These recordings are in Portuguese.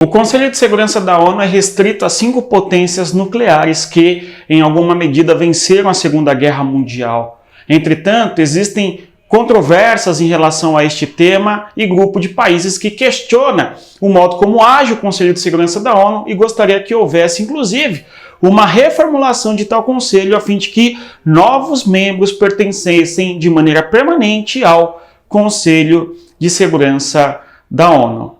O Conselho de Segurança da ONU é restrito a 5 potências nucleares que, em alguma medida, venceram a Segunda Guerra Mundial. Entretanto, existem controvérsias em relação a este tema e grupo de países que questiona o modo como age o Conselho de Segurança da ONU e gostaria que houvesse, inclusive, uma reformulação de tal conselho a fim de que novos membros pertencessem de maneira permanente ao Conselho de Segurança da ONU.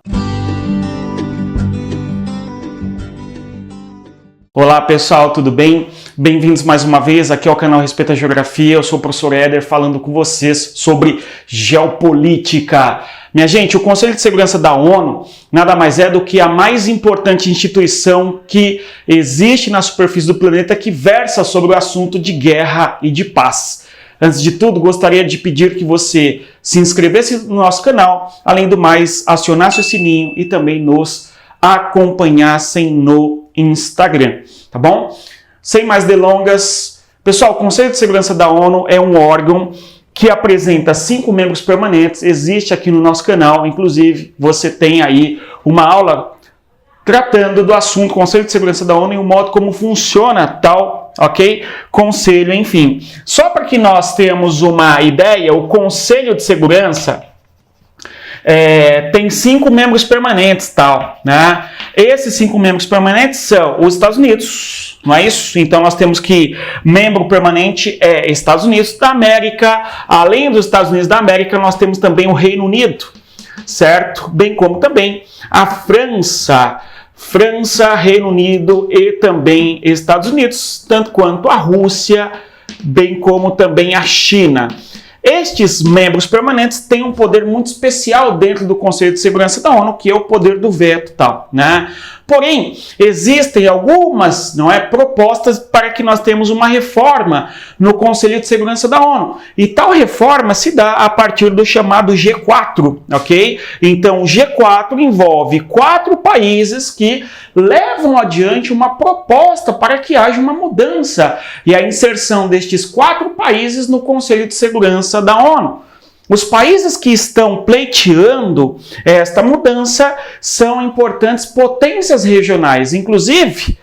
Olá pessoal, tudo bem? Bem-vindos mais uma vez aqui ao canal Respeita a Geografia. Eu sou o professor Éder falando com vocês sobre geopolítica. Minha gente, o Conselho de Segurança da ONU nada mais é do que a mais importante instituição que existe na superfície do planeta que versa sobre o assunto de guerra e de paz. Antes de tudo, gostaria de pedir que você se inscrevesse no nosso canal, além do mais, acionasse o sininho e também nos acompanhassem no Instagram, tá bom? Sem mais delongas, pessoal, o Conselho de Segurança da ONU é um órgão que apresenta 5 membros permanentes, existe aqui no nosso canal, inclusive você tem aí uma aula tratando do assunto Conselho de Segurança da ONU e o modo como funciona tal, ok? Conselho, enfim. Só para que nós tenhamos uma ideia, o Conselho de Segurança tem 5 membros permanentes, tal, né? Esses 5 membros permanentes são os Estados Unidos, não é isso? Então nós temos que membro permanente é Estados Unidos da América. Além dos Estados Unidos da América, nós temos também o Reino Unido, certo? Bem como também a França, Reino Unido e também Estados Unidos, tanto quanto a Rússia, bem como também a China. Estes membros permanentes têm um poder muito especial dentro do Conselho de Segurança da ONU, que é o poder do veto, tal, né? Porém, existem algumas, propostas para que nós tenhamos uma reforma no Conselho de Segurança da ONU. E tal reforma se dá a partir do chamado G4, ok? Então, o G4 envolve 4 países que levam adiante uma proposta para que haja uma mudança e a inserção destes 4 países no Conselho de Segurança da ONU. Os países que estão pleiteando esta mudança são importantes potências regionais, inclusive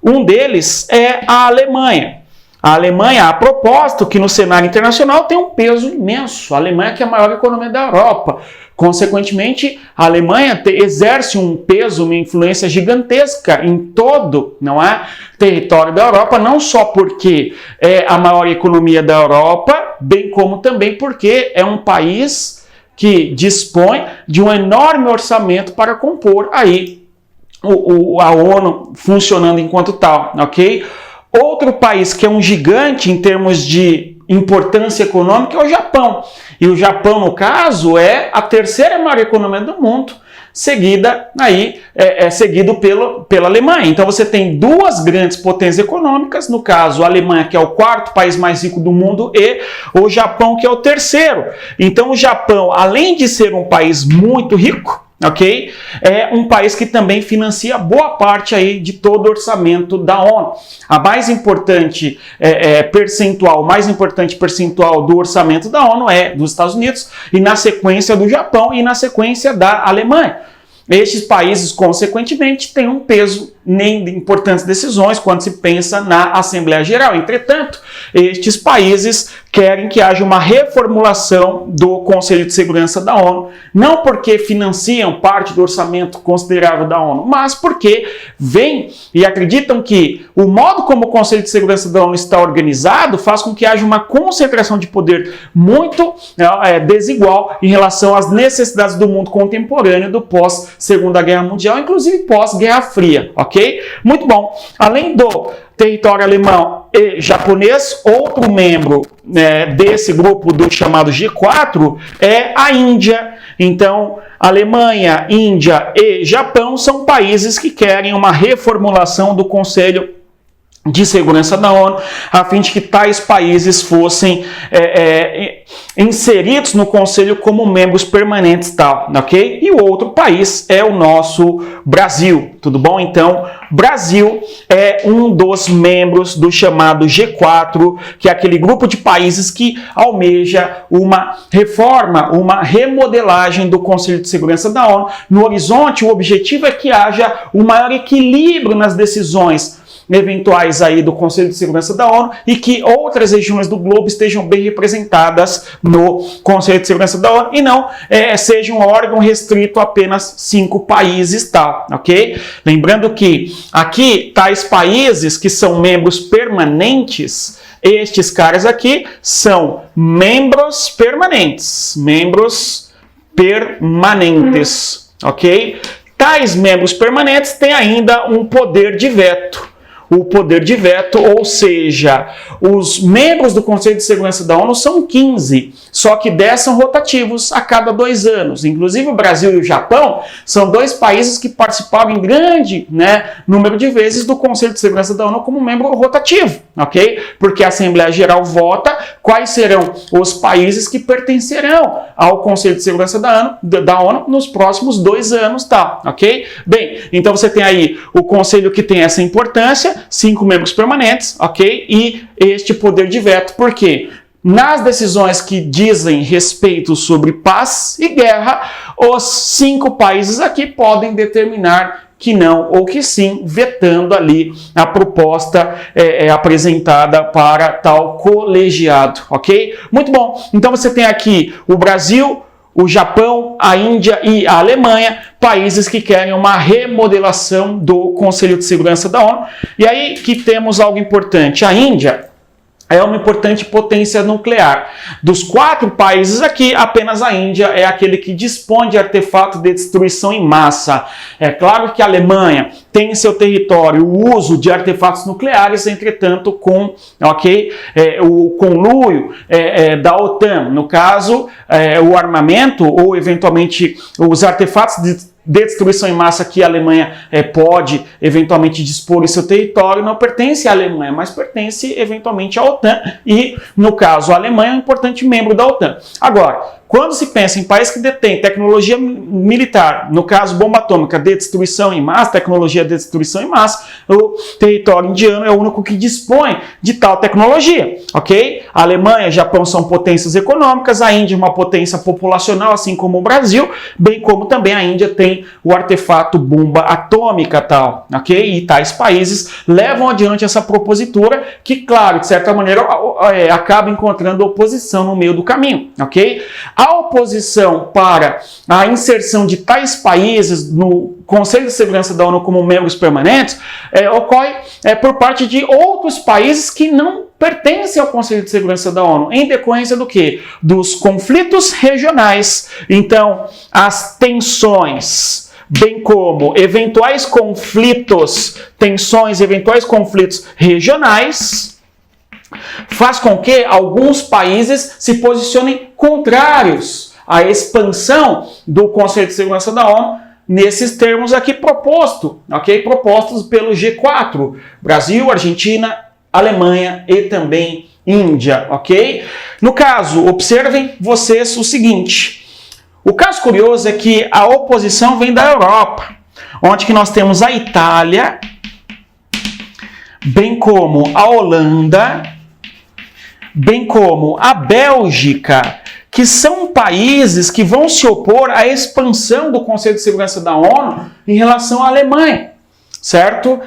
um deles é a Alemanha. A Alemanha, a propósito, que no cenário internacional tem um peso imenso. A Alemanha que é a maior economia da Europa. Consequentemente, a Alemanha exerce um peso, uma influência gigantesca em todo, território da Europa, não só porque é a maior economia da Europa, bem como também porque é um país que dispõe de um enorme orçamento para compor aí a ONU funcionando enquanto tal, ok? Outro país que é um gigante em termos de importância econômica é o Japão. E o Japão, no caso, é a 3ª maior economia do mundo, seguida aí, seguido pela Alemanha. Então você tem 2 grandes potências econômicas, no caso a Alemanha, que é o 4º país mais rico do mundo, e o Japão, que é o 3º. Então o Japão, além de ser um país muito rico, ok? É um país que também financia boa parte aí de todo o orçamento da ONU. A mais importante percentual do orçamento da ONU é dos Estados Unidos, e na sequência do Japão e na sequência da Alemanha. Estes países, consequentemente, têm um peso nem de importantes decisões quando se pensa na Assembleia Geral. Entretanto, estes países querem que haja uma reformulação do Conselho de Segurança da ONU, não porque financiam parte do orçamento considerável da ONU, mas porque veem e acreditam que o modo como o Conselho de Segurança da ONU está organizado faz com que haja uma concentração de poder muito desigual em relação às necessidades do mundo contemporâneo do pós-Segunda Guerra Mundial, inclusive pós-Guerra Fria, ok? Muito bom. Além do território alemão e japonês, outro membro desse grupo do chamado G4 é a Índia. Então, Alemanha, Índia e Japão são países que querem uma reformulação do Conselho de Segurança da ONU, a fim de que tais países fossem inseridos no Conselho como membros permanentes, tal, ok? E o outro país é o nosso Brasil, tudo bom? Então, Brasil é um dos membros do chamado G4, que é aquele grupo de países que almeja uma reforma, uma remodelagem do Conselho de Segurança da ONU. No horizonte, o objetivo é que haja um maior equilíbrio nas decisões eventuais aí do Conselho de Segurança da ONU e que outras regiões do globo estejam bem representadas no Conselho de Segurança da ONU e não seja um órgão restrito a apenas 5 países, tal, ok? Lembrando que aqui tais países que são membros permanentes, estes caras aqui são membros permanentes, ok? Tais membros permanentes têm ainda um poder de veto. O poder de veto, ou seja, os membros do Conselho de Segurança da ONU são 15, só que 10 são rotativos a cada 2 anos. Inclusive o Brasil e o Japão são 2 países que participaram em grande número de vezes do Conselho de Segurança da ONU como membro rotativo, ok? Porque a Assembleia Geral vota quais serão os países que pertencerão ao Conselho de Segurança da ONU nos próximos 2 anos, tá? Ok? Bem, então você tem aí o Conselho que tem essa importância, 5 membros permanentes, ok? E este poder de veto, por quê? Nas decisões que dizem respeito sobre paz e guerra, os 5 países aqui podem determinar que não ou que sim, vetando ali a proposta apresentada para tal colegiado, ok? Muito bom. Então você tem aqui o Brasil, o Japão, a Índia e a Alemanha, países que querem uma remodelação do Conselho de Segurança da ONU. E aí que temos algo importante. A Índia é uma importante potência nuclear. Dos 4 países aqui, apenas a Índia é aquele que dispõe de artefato de destruição em massa. É claro que a Alemanha tem em seu território o uso de artefatos nucleares, entretanto, com o conluio da OTAN. No caso, o armamento ou, eventualmente, os artefatos de destruição em massa que a Alemanha pode eventualmente dispor em seu território não pertence à Alemanha, mas pertence eventualmente à OTAN e, no caso, a Alemanha é um importante membro da OTAN. Agora, quando se pensa em país que detém tecnologia militar, no caso bomba atômica de destruição em massa, tecnologia de destruição em massa, o território indiano é o único que dispõe de tal tecnologia, ok? A Alemanha e o Japão são potências econômicas, a Índia é uma potência populacional, assim como o Brasil, bem como também a Índia tem o artefato bomba atômica, tal, ok? E tais países levam adiante essa propositura que, claro, de certa maneira, acaba encontrando oposição no meio do caminho, ok? A oposição para a inserção de tais países no Conselho de Segurança da ONU como membros permanentes ocorre por parte de outros países que não pertencem ao Conselho de Segurança da ONU, em decorrência do quê? Dos conflitos regionais. Então, as tensões, bem como eventuais conflitos regionais, faz com que alguns países se posicionem contrários à expansão do Conselho de Segurança da ONU nesses termos aqui propostos pelo G4, Brasil, Argentina, Alemanha e também Índia, ok? No caso, observem vocês o seguinte, o caso curioso é que a oposição vem da Europa, onde que nós temos a Itália, bem como a Holanda, bem como a Bélgica, que são países que vão se opor à expansão do Conselho de Segurança da ONU em relação à Alemanha, certo?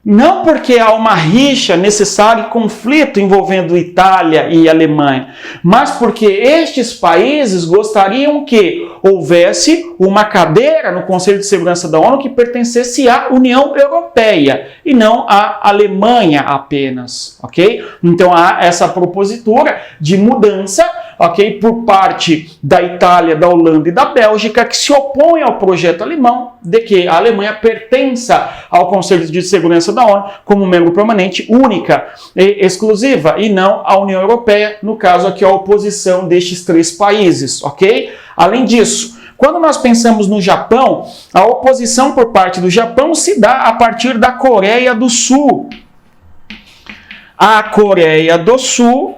Não porque há uma rixa necessária e conflito envolvendo Itália e Alemanha, mas porque estes países gostariam que houvesse uma cadeira no Conselho de Segurança da ONU que pertencesse à União Europeia e não à Alemanha apenas, ok? Então há essa propositura de mudança, ok, por parte da Itália, da Holanda e da Bélgica, que se opõe ao projeto alemão de que a Alemanha pertença ao Conselho de Segurança da ONU como membro permanente única e exclusiva, e não à União Europeia, no caso aqui a oposição destes 3 países, ok? Além disso, quando nós pensamos no Japão, a oposição por parte do Japão se dá a partir da Coreia do Sul. a Coreia do Sul,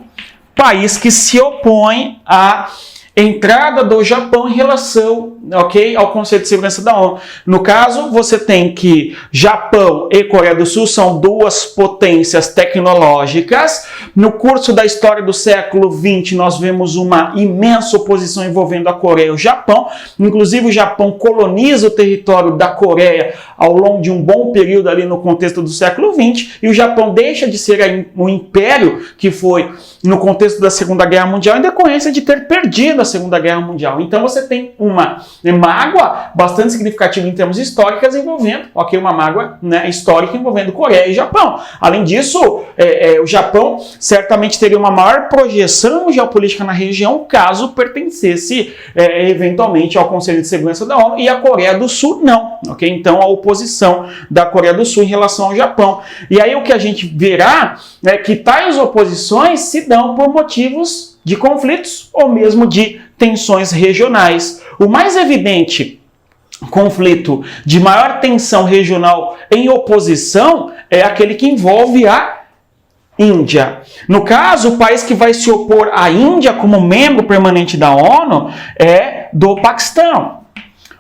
país que se opõe à entrada do Japão em relação, ok, ao Conselho de Segurança da ONU. No caso, você tem que Japão e Coreia do Sul são duas potências tecnológicas. No curso da história do século XX, nós vemos uma imensa oposição envolvendo a Coreia e o Japão. Inclusive, o Japão coloniza o território da Coreia ao longo de um bom período ali no contexto do século XX, e o Japão deixa de ser um império que foi no contexto da Segunda Guerra Mundial em decorrência de ter perdido a Segunda Guerra Mundial. Então você tem uma mágoa bastante significativa em termos históricos envolvendo, ok, uma mágoa, né, histórica envolvendo Coreia e Japão. Além disso, o Japão certamente teria uma maior projeção geopolítica na região caso pertencesse eventualmente ao Conselho de Segurança da ONU, e a Coreia do Sul não, ok? Então a oposição da Coreia do Sul em relação ao Japão. E aí o que a gente verá é que tais oposições se dão por motivos de conflitos ou mesmo de tensões regionais. O mais evidente conflito de maior tensão regional em oposição é aquele que envolve a Índia. No caso, o país que vai se opor à Índia como membro permanente da ONU é do Paquistão.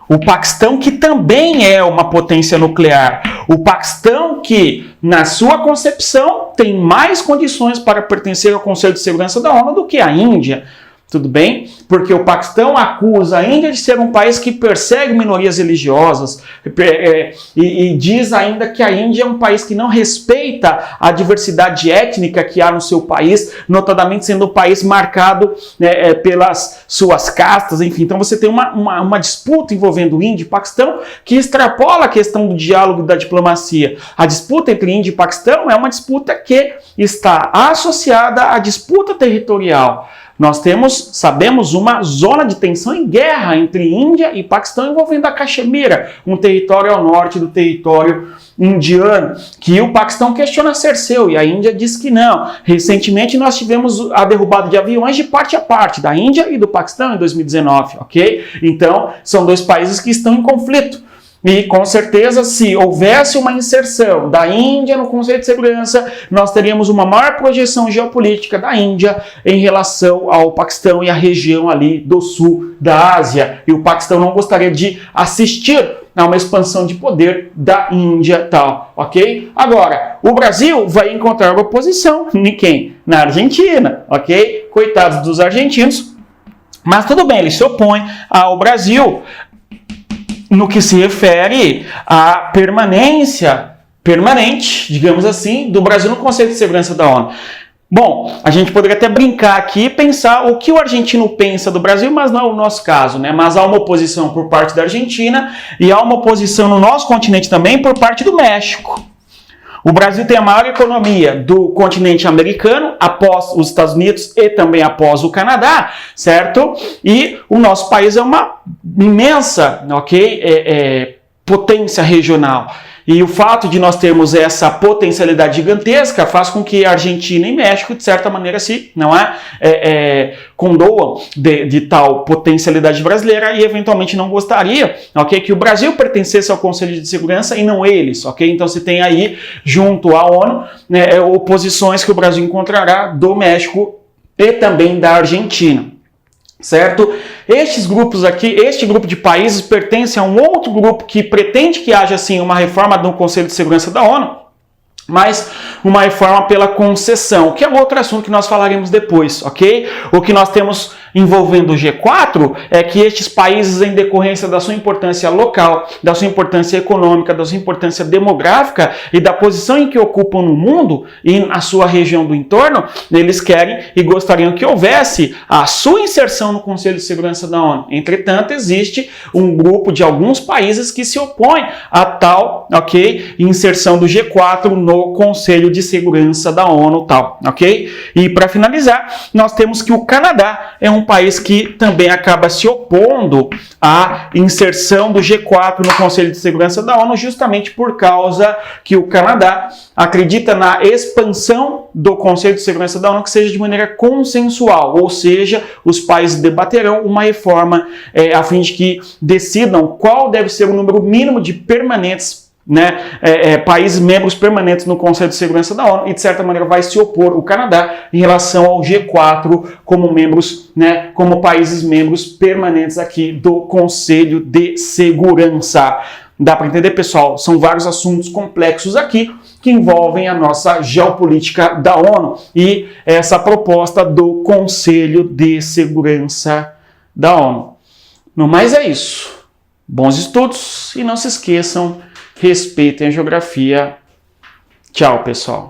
O Paquistão, que também é uma potência nuclear. O Paquistão que, na sua concepção, tem mais condições para pertencer ao Conselho de Segurança da ONU do que a Índia. Tudo bem? Porque o Paquistão acusa a Índia de ser um país que persegue minorias religiosas e diz ainda que a Índia é um país que não respeita a diversidade étnica que há no seu país, notadamente sendo um país marcado pelas suas castas, enfim. Então você tem uma disputa envolvendo Índia e Paquistão que extrapola a questão do diálogo e da diplomacia. A disputa entre Índia e Paquistão é uma disputa que está associada à disputa territorial. Nós sabemos, uma zona de tensão e guerra entre Índia e Paquistão envolvendo a Caxemira, um território ao norte do território indiano, que o Paquistão questiona ser seu e a Índia diz que não. Recentemente nós tivemos a derrubada de aviões de parte a parte, da Índia e do Paquistão em 2019, ok? Então, são dois países que estão em conflito. E, com certeza, se houvesse uma inserção da Índia no Conselho de Segurança, nós teríamos uma maior projeção geopolítica da Índia em relação ao Paquistão e à região ali do sul da Ásia. E o Paquistão não gostaria de assistir a uma expansão de poder da Índia tal, ok? Agora, o Brasil vai encontrar oposição em quem? Na Argentina, ok? Coitados dos argentinos. Mas tudo bem, eles se opõem ao Brasil no que se refere à permanência permanente, digamos assim, do Brasil no Conselho de Segurança da ONU. Bom, a gente poderia até brincar aqui e pensar o que o argentino pensa do Brasil, mas não é o nosso caso, né? Mas há uma oposição por parte da Argentina e há uma oposição no nosso continente também por parte do México. O Brasil tem a maior economia do continente americano, após os Estados Unidos e também após o Canadá, certo? E o nosso país é uma imensa, ok, potência regional. E o fato de nós termos essa potencialidade gigantesca faz com que a Argentina e México, de certa maneira, condoam de tal potencialidade brasileira e eventualmente não gostaria, ok, que o Brasil pertencesse ao Conselho de Segurança e não eles, ok? Então você tem aí, junto à ONU, oposições que o Brasil encontrará do México e também da Argentina. Certo? Estes grupos aqui, este grupo de países pertence a um outro grupo que pretende que haja assim uma reforma do Conselho de Segurança da ONU, mas uma reforma pela concessão, que é outro assunto que nós falaremos depois, ok? O que nós temos envolvendo o G4 é que estes países, em decorrência da sua importância local, da sua importância econômica, da sua importância demográfica e da posição em que ocupam no mundo e na sua região do entorno, eles querem e gostariam que houvesse a sua inserção no Conselho de Segurança da ONU. Entretanto, existe um grupo de alguns países que se opõem a tal, ok, inserção do G4 no Conselho de Segurança da ONU, tal, ok? E para finalizar, nós temos que o Canadá é um país que também acaba se opondo à inserção do G4 no Conselho de Segurança da ONU, justamente por causa que o Canadá acredita na expansão do Conselho de Segurança da ONU que seja de maneira consensual, ou seja, os países debaterão uma reforma a fim de que decidam qual deve ser o número mínimo de permanentes países membros permanentes no Conselho de Segurança da ONU e, de certa maneira, vai se opor o Canadá em relação ao G4 como membros, como países membros permanentes aqui do Conselho de Segurança. Dá para entender, pessoal? São vários assuntos complexos aqui que envolvem a nossa geopolítica da ONU e essa proposta do Conselho de Segurança da ONU. No mais é isso. Bons estudos e não se esqueçam, respeitem a geografia. Tchau, pessoal.